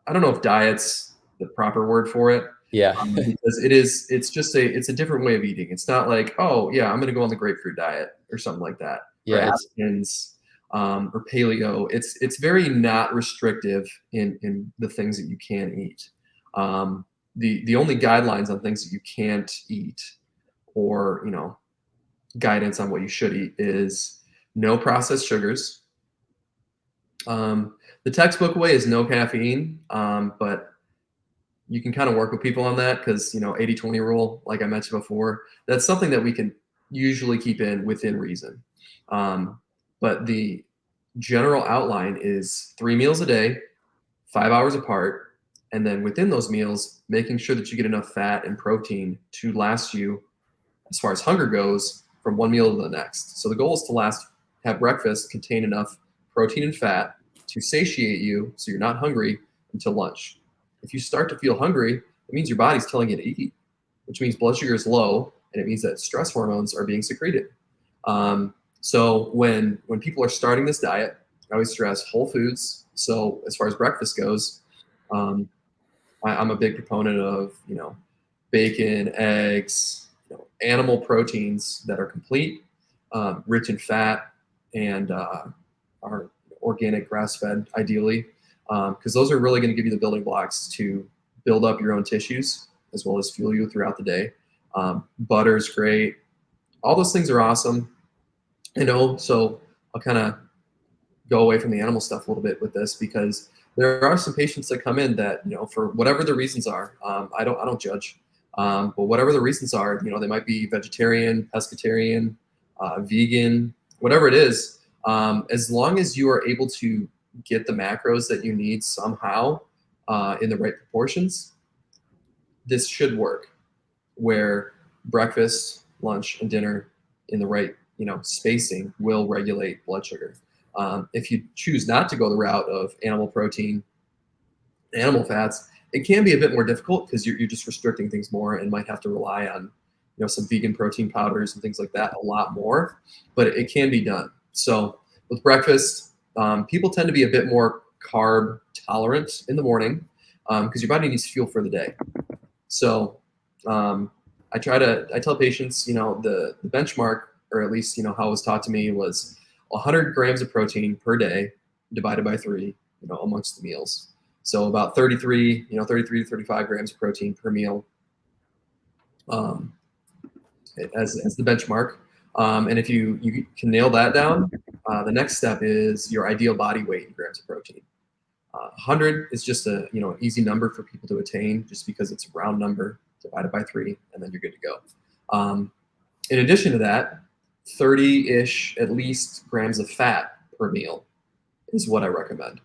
I don't know if diet's the proper word for it. Yeah. Because it's a different way of eating. It's not like, oh yeah, I'm going to go on the grapefruit diet or something like that. Yeah. Or Atkins, or paleo. It's very not restrictive in the things that you can eat. The only guidelines on things that you can't eat, or guidance on what you should eat, is no processed sugars. The textbook way is no caffeine, but you can kind of work with people on that because 80-20 rule, like I mentioned before, that's something that we can usually keep within reason. But the general outline is 3 meals a day, 5 hours apart, and then within those meals, making sure that you get enough fat and protein to last you, as far as hunger goes, from one meal to the next. So the goal is to have breakfast contain enough protein and fat to satiate you so you're not hungry until lunch. If you start to feel hungry, it means your body's telling you to eat, which means blood sugar is low, and it means that stress hormones are being secreted. So when people are starting this diet, I always stress whole foods. So as far as breakfast goes, I'm a big proponent of, bacon, eggs, animal proteins that are complete, rich in fat, and are organic, grass-fed, ideally, because those are really going to give you the building blocks to build up your own tissues as well as fuel you throughout the day. Butter's great. All those things are awesome. So I'll kind of go away from the animal stuff a little bit with this, because there are some patients that come in that, for whatever the reasons are, I don't judge, but whatever the reasons are, they might be vegetarian, pescatarian, vegan, whatever it is, as long as you are able to get the macros that you need somehow in the right proportions, this should work, where breakfast, lunch, and dinner in the right spacing will regulate blood sugar. If you choose not to go the route of animal protein, animal fats, it can be a bit more difficult because you're just restricting things more and might have to rely on some vegan protein powders and things like that a lot more, but it can be done. So with breakfast, people tend to be a bit more carb tolerant in the morning because your body needs fuel for the day. So I tell patients, the benchmark, or at least, how it was taught to me, was 100 grams of protein per day divided by 3, amongst the meals. So about 33 to 35 grams of protein per meal as the benchmark. And if you can nail that down, the next step is your ideal body weight in grams of protein. 100 is just an easy number for people to attain, just because it's a round number divided by 3, and then you're good to go. In addition to that, 30-ish at least grams of fat per meal is what I recommend.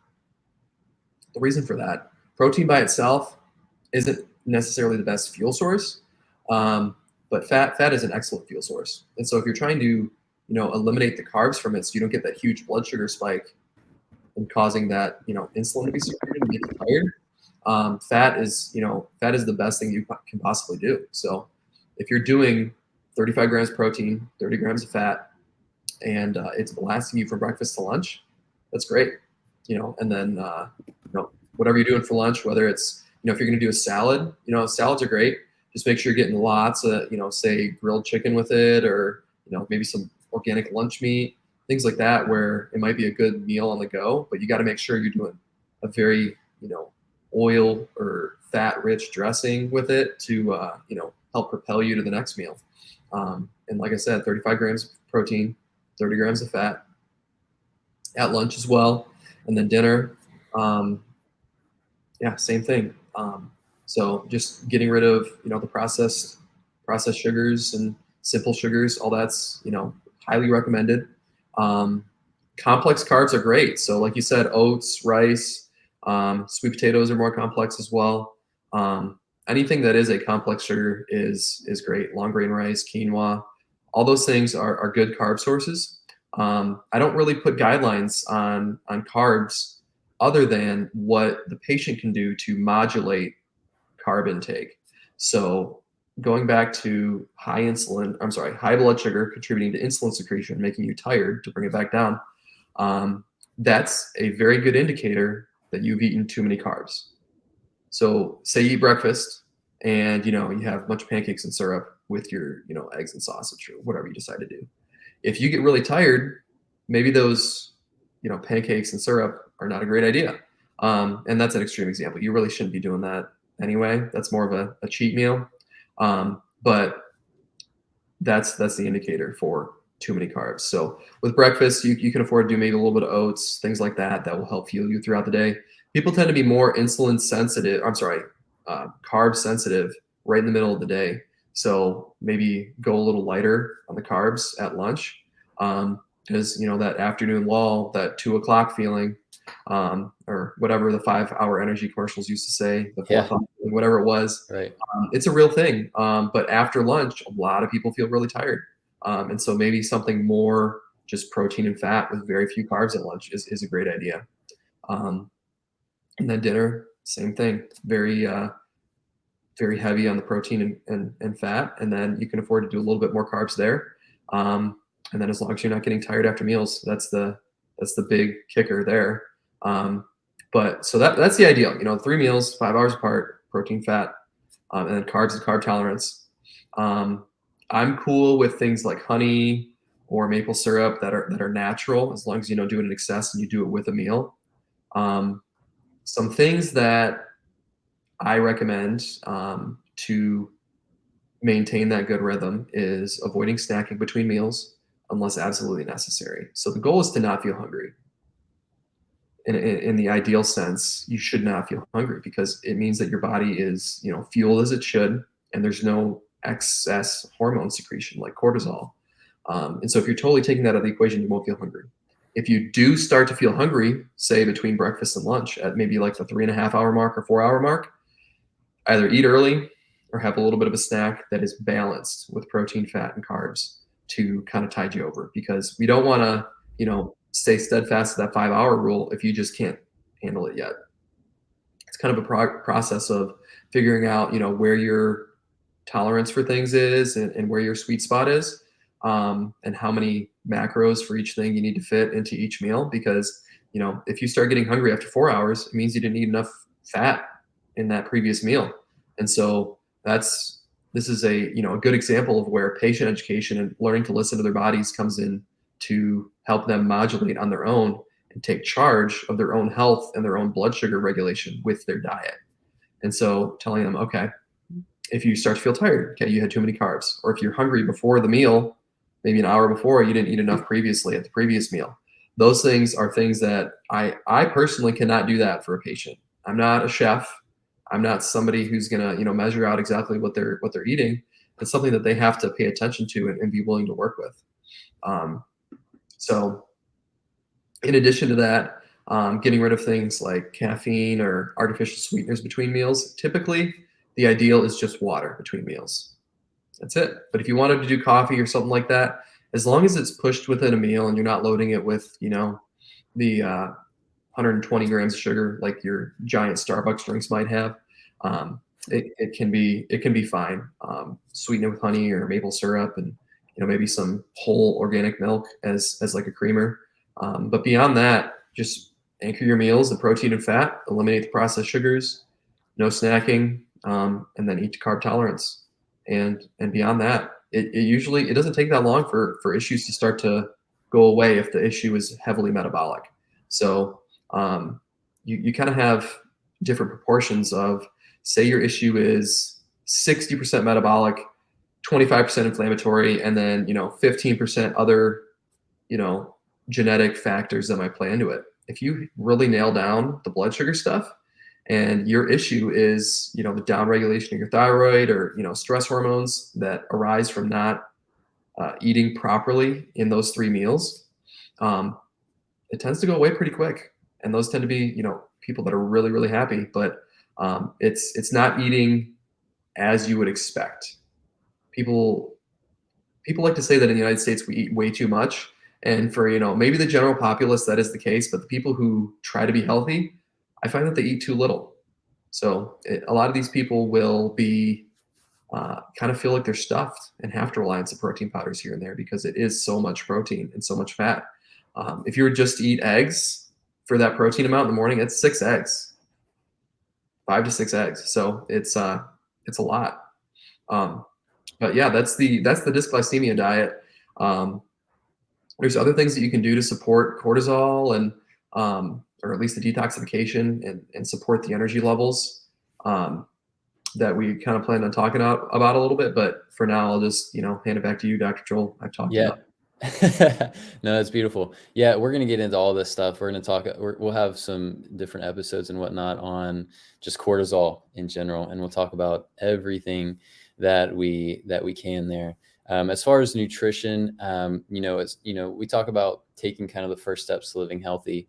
The reason for that, protein by itself isn't necessarily the best fuel source, but fat is an excellent fuel source. And so if you're trying to eliminate the carbs from it so you don't get that huge blood sugar spike and causing that insulin to be secreted and get you tired, fat is the best thing you can possibly do. So if you're doing 35 grams protein, 30 grams of fat, and it's lasting you from breakfast to lunch, that's great. And then whatever you're doing for lunch, whether it's if you're going to do a salad, salads are great. Just make sure you're getting lots of say grilled chicken with it, or maybe some organic lunch meat, things like that, where it might be a good meal on the go, but you got to make sure you're doing a very oil or fat rich dressing with it to help propel you to the next meal. And like I said, 35 grams of protein, 30 grams of fat at lunch as well. And then dinner, same thing. So just getting rid of, the processed sugars and simple sugars, all that's, highly recommended. Complex carbs are great. So like you said, oats, rice, sweet potatoes are more complex as well. Anything that is a complex sugar is great. Long grain rice, quinoa, all those things are good carb sources. I don't really put guidelines on carbs other than what the patient can do to modulate carb intake. So going back to high blood sugar contributing to insulin secretion, making you tired, to bring it back down, that's a very good indicator that you've eaten too many carbs. So say you eat breakfast and you have a bunch of pancakes and syrup with your eggs and sausage or whatever you decide to do. If you get really tired, maybe those pancakes and syrup are not a great idea. And that's an extreme example. You really shouldn't be doing that anyway. That's more of a cheat meal. But that's the indicator for too many carbs. So with breakfast, you can afford to do maybe a little bit of oats, things like that will help fuel you throughout the day. People tend to be more carb sensitive right in the middle of the day. So maybe go a little lighter on the carbs at lunch. is, that afternoon lull, that 2 o'clock feeling, or whatever the 5-hour energy commercials used to say, the 4 o'clock, whatever it was. Right. It's a real thing. But after lunch, a lot of people feel really tired. And so maybe something more just protein and fat with very few carbs at lunch is a great idea. And then dinner, same thing. Very, very heavy on the protein and fat. And then you can afford to do a little bit more carbs there. And then as long as you're not getting tired after meals, that's the big kicker there. But so that's the ideal, 3 meals, 5 hours apart, protein, fat, and then carbs and carb tolerance. I'm cool with things like honey or maple syrup that are natural, as long as you don't do it in excess and you do it with a meal. Some things that I recommend to maintain that good rhythm is avoiding snacking between meals unless absolutely necessary. So the goal is to not feel hungry. In the ideal sense, you should not feel hungry because it means that your body is, fueled as it should, and there's no excess hormone secretion like cortisol. And so if you're totally taking that out of the equation, you won't feel hungry. If you do start to feel hungry, say between breakfast and lunch at maybe like the 3.5-hour mark or 4-hour mark, either eat early or have a little bit of a snack that is balanced with protein, fat, and carbs to kind of tide you over, because we don't want to, stay steadfast to that 5-hour rule if you just can't handle it yet. It's kind of a process of figuring out, where your tolerance for things is and where your sweet spot is, and how many macros for each thing you need to fit into each meal. Because, if you start getting hungry after 4 hours, it means you didn't eat enough fat in that previous meal. And so this is a good example of where patient education and learning to listen to their bodies comes in to help them modulate on their own and take charge of their own health and their own blood sugar regulation with their diet. And so telling them, okay, if you start to feel tired, okay, you had too many carbs, or if you're hungry before the meal, maybe an hour before, you didn't eat enough previously at the previous meal. Those things are things that I personally cannot do that for a patient. I'm not a chef. I'm not somebody who's going to, measure out exactly what they're eating. It's something that they have to pay attention to and be willing to work with. So in addition to that, getting rid of things like caffeine or artificial sweeteners between meals. Typically, the ideal is just water between meals. That's it. But if you wanted to do coffee or something like that, as long as it's pushed within a meal and you're not loading it with, the 120 grams of sugar like your giant Starbucks drinks might have, it can be fine. Sweeten it with honey or maple syrup, and maybe some whole organic milk as like a creamer. But beyond that, just anchor your meals, the protein and fat, eliminate the processed sugars, no snacking, and then eat to carb tolerance. And beyond that, it doesn't take that long for issues to start to go away if the issue is heavily metabolic. So you kind of have different proportions of, say your issue is 60% metabolic, 25% inflammatory, and then 15% other genetic factors that might play into it. If you really nail down the blood sugar stuff, and your issue is the downregulation of your thyroid or stress hormones that arise from not eating properly in those 3 meals, it tends to go away pretty quick. And those tend to be people that are really, really happy. But it's not eating as you would expect. People like to say that in the United States we eat way too much, and for maybe the general populace that is the case, but the people who try to be healthy, I find that they eat too little. So a lot of these people will be kind of feel like they're stuffed and have to rely on some protein powders here and there because it is so much protein and so much fat. If you were just to eat eggs for that protein amount in the morning, it's 6 eggs, 5 to 6 eggs. So it's a lot. But yeah, that's the dysglycemia diet. There's other things that you can do to support cortisol and or at least the detoxification and support the energy levels that we kind of planned on talking about a little bit. But for now, I'll just hand it back to you, Dr. Joel. I've talked enough. No, that's beautiful. Yeah, we're going to get into all this stuff. We're going to talk, we'll have some different episodes and whatnot on just cortisol in general. And we'll talk about everything that we can there. As far as nutrition, we talk about taking kind of the first steps to living healthy.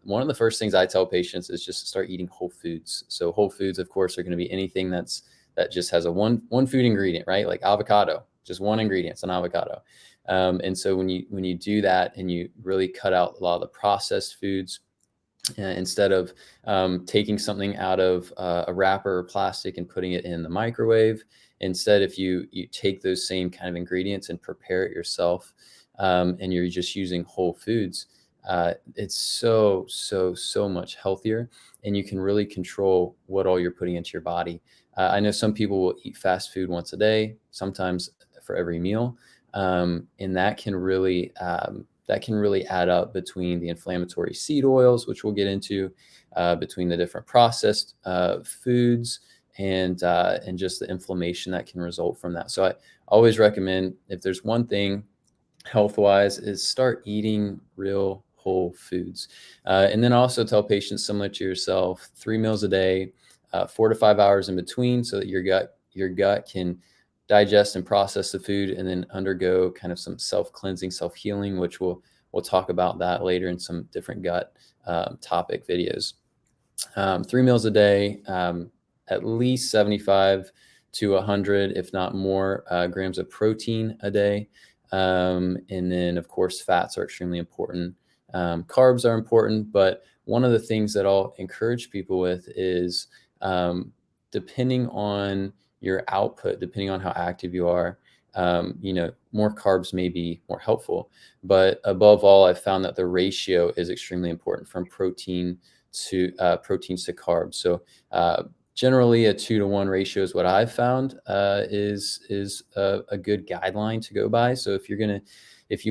One of the first things I tell patients is just to start eating whole foods. So whole foods, of course, are going to be anything that just has a one food ingredient, right? Like avocado, just one ingredient, it's an avocado. And so when you do that and you really cut out a lot of the processed foods, instead of taking something out of a wrapper or plastic and putting it in the microwave, instead, if you take those same kind of ingredients and prepare it yourself, and you're just using whole foods, it's so much healthier, and you can really control what all you're putting into your body. I know some people will eat fast food once a day, sometimes for every meal, and that can really add up between the inflammatory seed oils, which we'll get into, between the different processed foods, and just the inflammation that can result from that. So I always recommend, if there's one thing health-wise, is start eating real whole foods. And then also tell patients, similar to yourself, 3 meals a day, 4 to 5 hours in between, so that your gut can digest and process the food, and then undergo kind of some self-cleansing, self-healing, which we'll talk about that later in some different gut topic videos. 3 meals a day, at least 75 to 100, if not more, grams of protein a day. And then, of course, fats are extremely important. Carbs are important, but one of the things that I'll encourage people with is, depending on your output, depending on how active you are, more carbs may be more helpful. But above all, I've found that the ratio is extremely important, from proteins to carbs. So generally, a 2-to-1 ratio is what I've found is a good guideline to go by. So if you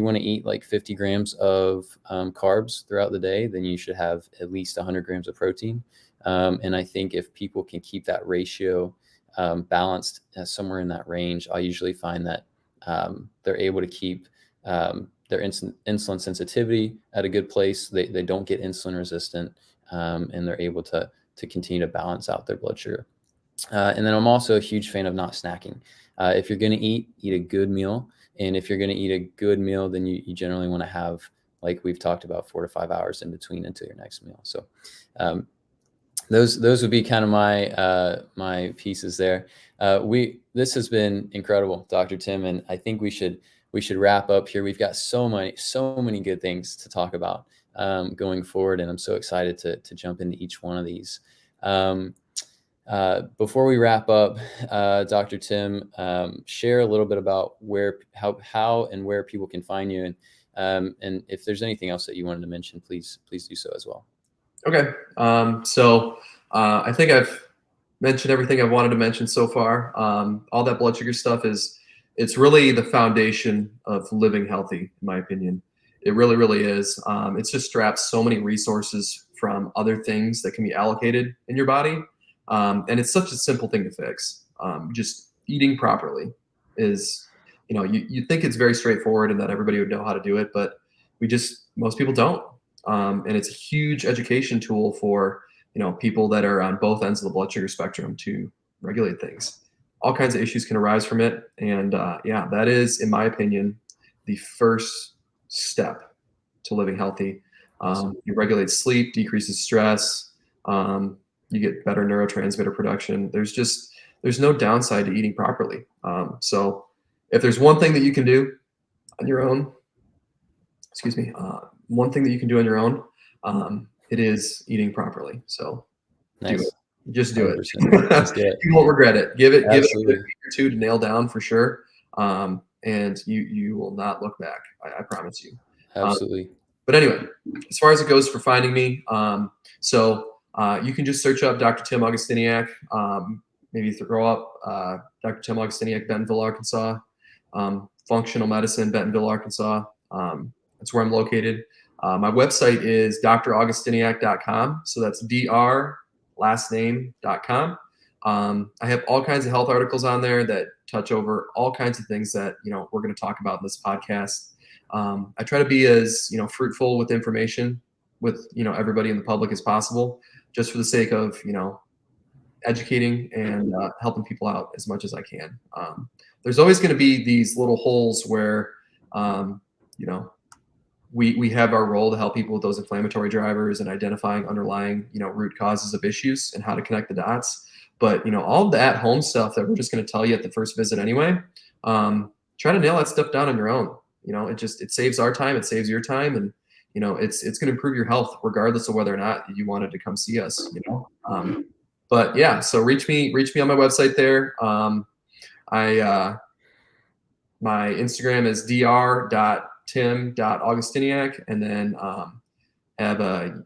want to eat like 50 grams of carbs throughout the day, then you should have at least 100 grams of protein. And I think if people can keep that ratio balanced somewhere in that range, I usually find that they're able to keep their insulin sensitivity at a good place. They don't get insulin resistant, and they're able to continue to balance out their blood sugar. And then I'm also a huge fan of not snacking. If you're going to eat a good meal. And if you're going to eat a good meal, then you generally want to have, like we've talked about, 4 to 5 hours in between into your next meal. So those would be kind of my pieces there. This has been incredible, Dr. Tim, and I think we should wrap up here. We've got so many good things to talk about going forward, and I'm so excited to jump into each one of these. Before we wrap up, Dr. Tim, share a little bit about how and where people can find you, and if there's anything else that you wanted to mention, please do so as well. Okay. So I think I've mentioned everything I wanted to mention so far. All that blood sugar stuff it's really the foundation of living healthy, in my opinion. It really, really is. It's just straps so many resources from other things that can be allocated in your body. And it's such a simple thing to fix. Just eating properly is, you think it's very straightforward and that everybody would know how to do it, but most people don't. And it's a huge education tool for, people that are on both ends of the blood sugar spectrum to regulate things. All kinds of issues can arise from it. And that is, in my opinion, the first step to living healthy. You regulate sleep, decreases stress. You get better neurotransmitter production. There's no downside to eating properly. So if there's one thing that you can do on your own, one thing that you can do on your own, it is eating properly. So Nice. do it. Just do it. Just do it. You won't regret it. Give it a week Absolutely. or two to nail down for sure. And you will not look back. I promise you. Absolutely. But anyway, as far as it goes for finding me, you can just search up Dr. Tim Augustyniak. Maybe throw up Dr. Tim Augustyniak, Bentonville, Arkansas. Functional Medicine, Bentonville, Arkansas. That's where I'm located. My website is draugustyniak.com. So that's lastname.com. I have all kinds of health articles on there that touch over all kinds of things that, we're going to talk about in this podcast. I try to be as, fruitful with information with, everybody in the public as possible, just for the sake of, educating and helping people out as much as I can. There's always going to be these little holes where, you know, we have our role to help people with those inflammatory drivers and identifying underlying, root causes of issues and how to connect the dots. But, all the at-home stuff that we're just going to tell you at the first visit anyway, try to nail that stuff down on your own. It saves our time, it saves your time, and it's going to improve your health regardless of whether or not you wanted to come see us. But yeah, so reach me on my website there. My Instagram is dr.tim.augustiniak, and then have a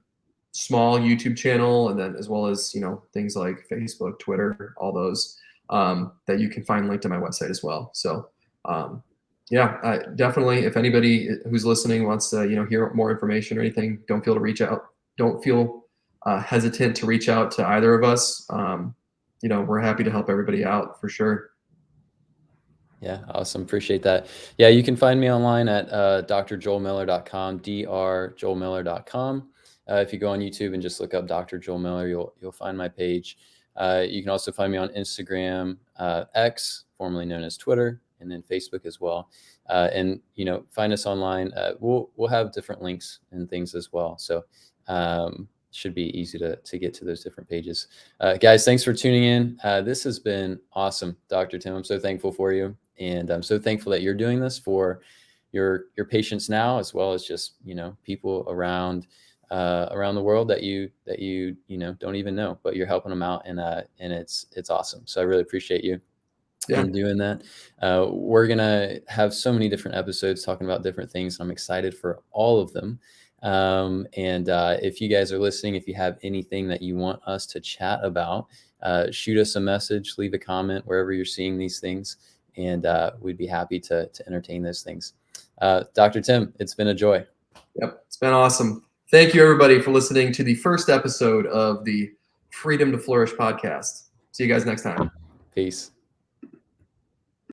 small YouTube channel, and then as well as things like Facebook, Twitter, all those that you can find linked to my website as well. So yeah, definitely, if anybody who's listening wants to hear more information or anything, don't feel hesitant to reach out to either of us. We're happy to help everybody out for sure. Yeah, awesome. Appreciate that. Yeah, you can find me online at drjoelmiller.com, drjoelmiller.com. If you go on YouTube and just look up Dr. Joel Miller, you'll find my page. You can also find me on Instagram, X, formerly known as Twitter, and then Facebook as well. And find us online. We'll have different links and things as well. So should be easy to get to those different pages. Guys, thanks for tuning in. This has been awesome, Dr. Tim. I'm so thankful for you. And I'm so thankful that you're doing this for your patients now, as well as just, people around the world that you don't even know, but you're helping them out. And it's awesome. So I really appreciate you in doing that. We're going to have so many different episodes talking about different things. I'm excited for all of them. And if you guys are listening, if you have anything that you want us to chat about, shoot us a message, leave a comment wherever you're seeing these things, and we'd be happy to entertain those things. Dr. Tim, it's been a joy. Yep, it's been awesome. Thank you, everybody, for listening to the first episode of the Freedom to Flourish podcast. See you guys next time. Peace.